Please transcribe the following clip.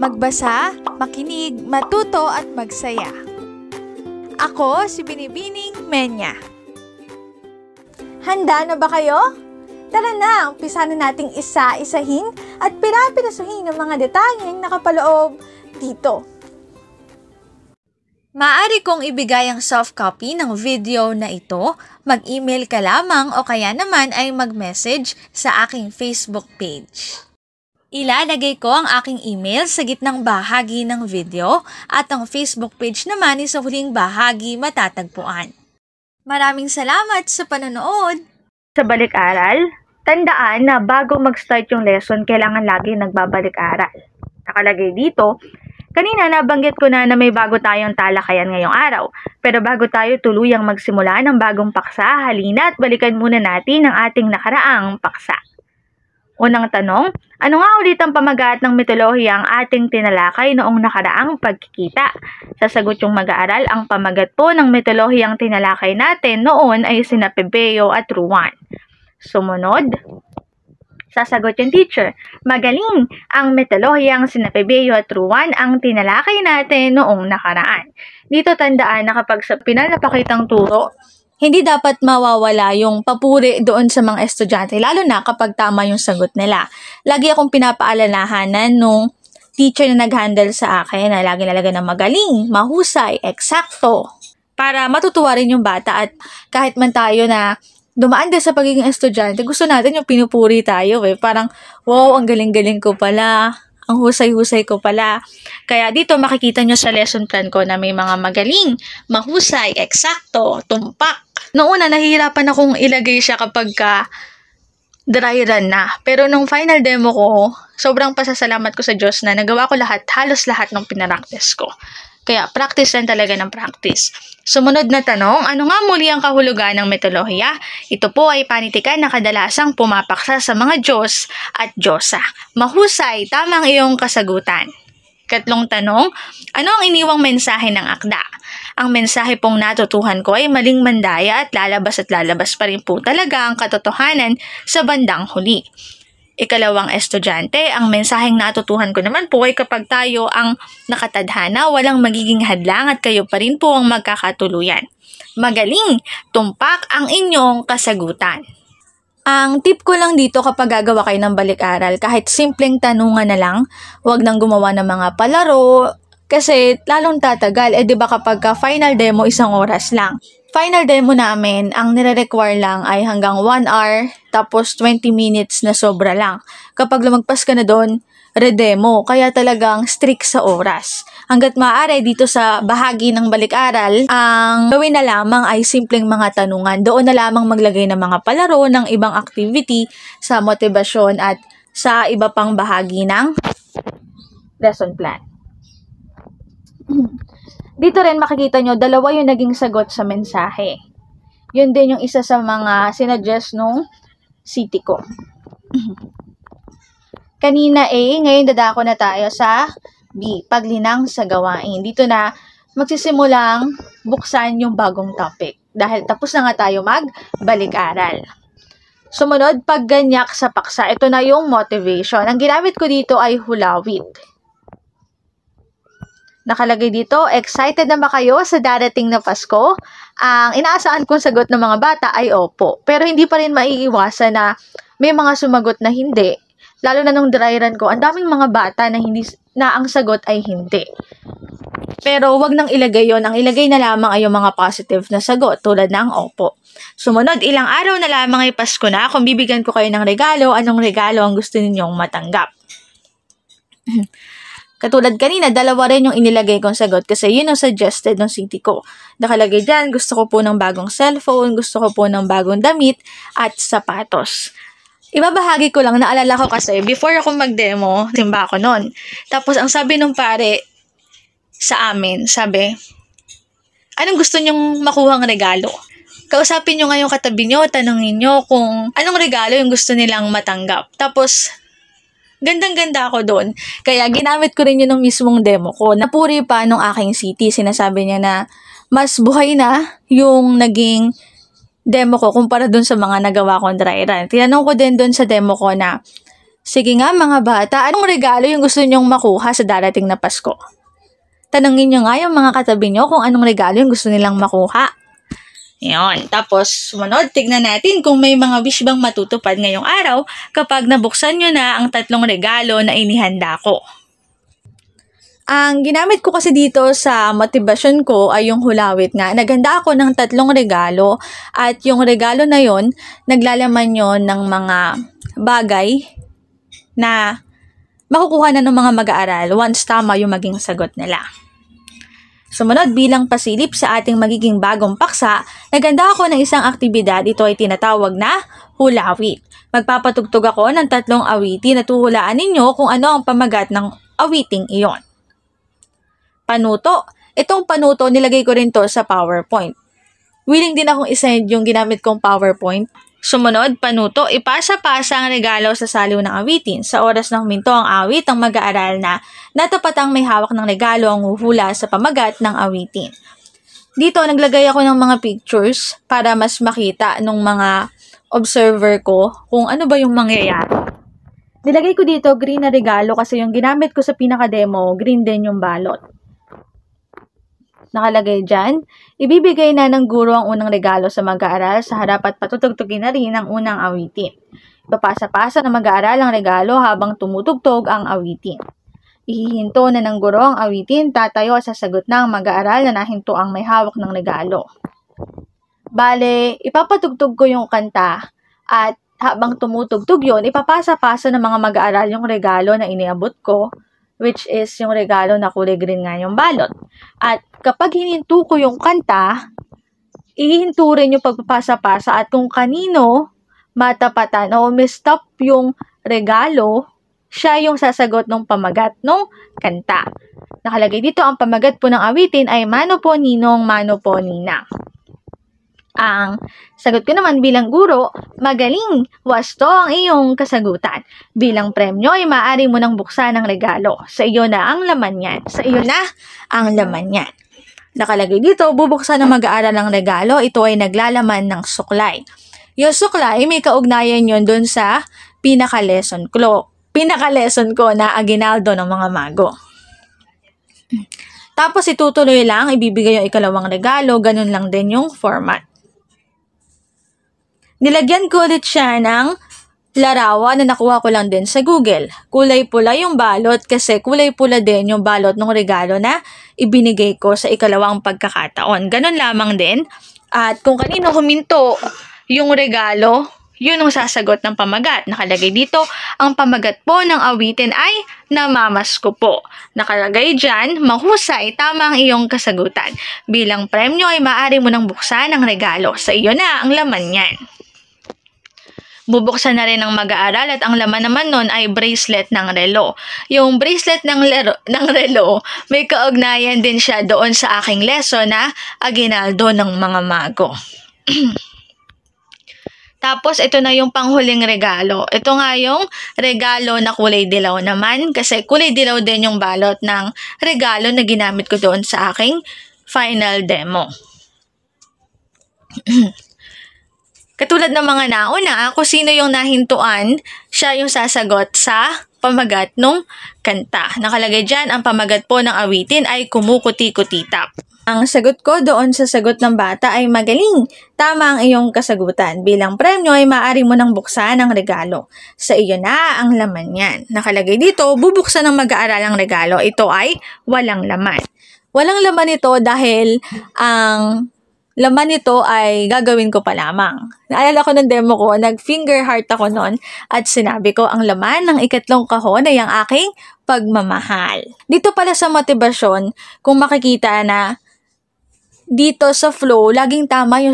Magbasa, makinig, matuto at magsaya. Ako si Binibining Menya. Handa na ba kayo? Tara na, umpisa na nating isa-isahin at pira-pirasuhin ang mga detalyeng nakapaloob dito. Maaari kong ibigay ang soft copy ng video na ito, mag-email ka lamang o kaya naman ay mag-message sa aking Facebook page. Ilalagay ko ang aking email sa gitnang bahagi ng video at ang Facebook page naman ay sa huling bahagi matatagpuan. Maraming salamat sa panonood! Sa balik-aral, tandaan na bago mag-start yung lesson, kailangan lagi nagbabalik-aral. Nakalagay dito, kanina nabanggit ko na may bago tayong talakayan ngayong araw. Pero bago tayo tuluyang magsimula ng bagong paksa, halina at balikan muna natin ang ating nakaraang paksa. Unang tanong, ano nga ulit ang pamagat ng mitolohiyang ating tinalakay noong nakaraang pagkikita? Sasagot yung mag-aaral, ang pamagat po ng mitolohiyang tinalakay natin noon ay sina Pebeo at Ruan. Sumunod, sasagot yung teacher, magaling! Ang mitolohiyang sina Pebeo at Ruan ang tinalakay natin noong nakaraan. Dito tandaan na kapag sa pinapakitang turo, hindi dapat mawawala yung papuri doon sa mga estudyante, lalo na kapag tama yung sagot nila. Lagi akong pinapaalalahanan nung teacher na nag-handle sa akin na lagi nalaga na magaling, mahusay, eksakto, para matutuwa rin yung bata at kahit man tayo na dumaan din sa pagiging estudyante, gusto natin yung pinupuri tayo Parang, wow, ang galing-galing ko pala. Ang husay-husay ko pala. Kaya dito makikita nyo sa lesson plan ko na may mga magaling, mahusay, eksakto, tumpak. Noong una, nahihirapan akong ilagay siya kapag dry run na. Pero nung final demo ko, sobrang pasasalamat ko sa Diyos na nagawa ko halos lahat ng pinaraktis ko. Kaya practice lang talaga ng practice. Sumunod na tanong, ano nga muli ang kahulugan ng mitolohiya? Ito po ay panitikan na kadalasang pumapaksa sa mga Diyos at Diyosa. Mahusay, tamang iyong kasagutan. Katlong tanong, ano ang iniwang mensahe ng akda? Ang mensahe pong natutuhan ko ay maling mandaya at lalabas pa rin po talaga ang katotohanan sa bandang huli. Ikalawang estudyante, ang mensaheng natutuhan ko naman po ay kapag tayo ang nakatadhana, walang magiging hadlang at kayo pa rin po ang magkakatuluyan. Magaling, tumpak ang inyong kasagutan. Ang tip ko lang dito kapag gagawa kayo ng balik-aral, kahit simpleng tanungan na lang, huwag nang gumawa ng mga palaro, kasi lalong tatagal. Diba kapag final demo, 1 oras lang. Final demo namin, ang nire-require lang ay hanggang 1 hour, tapos 20 minutes na sobra lang. Kapag lumagpas ka na doon, redemo, kaya talagang strict sa oras. Hanggat maaari dito sa bahagi ng balik-aral, ang gawin na lamang ay simpleng mga tanungan. Doon na lamang maglagay ng mga palaro, ng ibang activity sa motibasyon at sa iba pang bahagi ng lesson plan. Dito rin makikita nyo, 2 yung naging sagot sa mensahe. Yun din yung isa sa mga sinuggest nung city ko. Kanina A, ngayon dadako na tayo sa B, paglinang sa gawain. Dito na magsisimulang buksan yung bagong topic. Dahil tapos na nga tayo magbalik-aral. Sumunod, pagganyak sa paksa. Ito na yung motivation. Ang ginamit ko dito ay hulawit. Nakalagay dito, excited na ba kayo sa darating na Pasko? Ang inaasahan kong sagot ng mga bata ay opo. Pero hindi pa rin maiiwasan na may mga sumagot na hindi. Lalo na nung dry run ko, ang daming mga bata na ang sagot ay hindi. Pero wag nang ilagay yon. Ang ilagay na lamang ay yung mga positive na sagot tulad ng opo. Sumunod, ilang araw na lamang ay Pasko na. Kung bibigyan ko kayo ng regalo, anong regalo ang gusto ninyong matanggap? Katulad kanina, 2 rin yung inilagay kong sagot kasi yun ang suggested ng city ko. Nakalagay dyan, gusto ko po ng bagong cellphone, gusto ko po ng bagong damit at sapatos. Ibabahagi ko lang, naalala ko kasi before ako mag-demo, simba ako nun. Tapos ang sabi nung pare sa amin, sabi, anong gusto nyong makuhang regalo? Kausapin nyo nga yung katabi nyo, tanongin nyo kung anong regalo yung gusto nilang matanggap. Tapos, gandang-ganda ako doon. Kaya ginamit ko rin yun ng mismong demo ko. Napuri pa nung aking city. Sinasabi niya na mas buhay na yung naging demo ko kumpara doon sa mga nagawa kong dry run. Tinanong ko din doon sa demo ko na Sige nga mga bata, anong regalo yung gusto nyong makuha sa darating na Pasko? Tanungin nyo nga yung mga katabi nyo kung anong regalo yung gusto nilang makuha. Yun. Tapos, sumunod, tignan natin kung may mga wish bang matutupad ngayong araw kapag nabuksan nyo na ang 3 regalo na inihanda ko. Ang ginamit ko kasi dito sa motivation ko ay yung hulawit nga. Naghanda ako ng 3 regalo at yung regalo na yon naglalaman yon ng mga bagay na makukuha na ng mga mag-aaral once tama yung maging sagot nila. Sumunod, bilang pasilip sa ating magiging bagong paksa, naghanda ako ng isang aktibidad. Ito ay tinatawag na hulawit. Magpapatugtog ako ng 3 awitin at tuhulaan ninyo kung ano ang pamagat ng awiting iyon. Panuto. Itong panuto, nilagay ko rin to sa PowerPoint. Willing din akong isend yung ginamit kong PowerPoint. Sumunod, panuto, ipasa-pasa ang regalo sa saliw ng awitin. Sa oras na huminto ang awit, ang mag-aaral na natapatang may hawak ng regalo ang huhula sa pamagat ng awitin. Dito, naglagay ako ng mga pictures para mas makita ng mga observer ko kung ano ba yung mangyayari. Nilagay ko dito green na regalo kasi yung ginamit ko sa pinaka-demo, green din yung balot. Nakalagay dyan, ibibigay na ng guro ang unang regalo sa mag-aaral sa harap at patutugtugin na rin ang unang awitin. Ipapasa-pasa na mag-aaral ang regalo habang tumutugtog ang awitin. Ihihinto na ng guro ang awitin, tatayo at sasagot na ang mag-aaral na nahinto ang may hawak ng regalo. Bale, ipapatugtog ko yung kanta at habang tumutugtog yun, ipapasa-pasa ng mga mag-aaral yung regalo na iniabot ko, which is yung regalo na kulay green nga yung balot. At kapag hininto ko yung kanta, ihinto rin yung pagpapasa-pasa at kung kanino matapatan o mistop yung regalo, siya yung sasagot ng pamagat ng kanta. Nakalagay dito, ang pamagat po ng awitin ay mano po ninong, mano po ninang. Ang sagot ko naman bilang guro, magaling, wasto ang iyong kasagutan. Bilang premyo ay maaari mo nang buksan ang regalo. Sa iyo na ang laman yan. Sa iyo na ang laman yan. Nakalagay dito, bubuksan ng mag-aaral ang regalo. Ito ay naglalaman ng suklay. Yung suklay, may kaugnayan yun dun sa pinaka-lesson ko na aginaldo ng mga mago. Tapos itutuloy lang, ibibigay yung ikalawang regalo. Ganun lang din yung format. Nilagyan ko ulit siya ng larawan na nakuha ko lang din sa Google. Kulay pula yung balot kasi kulay pula din yung balot ng regalo na ibinigay ko sa ikalawang pagkakataon. Ganun lamang din. At kung kanino huminto yung regalo, yun ang sasagot ng pamagat. Nakalagay dito, ang pamagat po ng awitin ay namamasko po. Nakalagay dyan, mahusay, tama ang iyong kasagutan. Bilang premyo ay maaari mo nang buksan ang regalo. Sa iyo na ang laman yan. Bubuksan na rin ng mag-aaral at ang laman naman nun ay bracelet ng relo. Yung bracelet ng relo, may kaugnayan din siya doon sa aking lesson na aginaldo ng mga mago. Tapos, ito na yung panghuling regalo. Ito nga yung regalo na kulay dilaw naman kasi kulay dilaw din yung balot ng regalo na ginamit ko doon sa aking final demo. Katulad ng mga nauna, kung sino yung nahintuan, siya yung sasagot sa pamagat ng kanta. Nakalagay dyan, ang pamagat po ng awitin ay kumukuti-kutitap. Ang sagot ko doon sa sagot ng bata ay magaling. Tama ang iyong kasagutan. Bilang premyo ay maaari mo nang buksan ang regalo. Sa iyo na ang laman yan. Nakalagay dito, bubuksan ng mag-aaral ang regalo. Ito ay walang laman. Walang laman ito dahil ang laman nito ay gagawin ko pa lamang. Naalala ko ng demo ko, nag-finger heart ako noon at sinabi ko ang laman ng ikatlong kahon ay ang aking pagmamahal. Dito pala sa motibasyon, kung makikita na dito sa flow, laging tama yung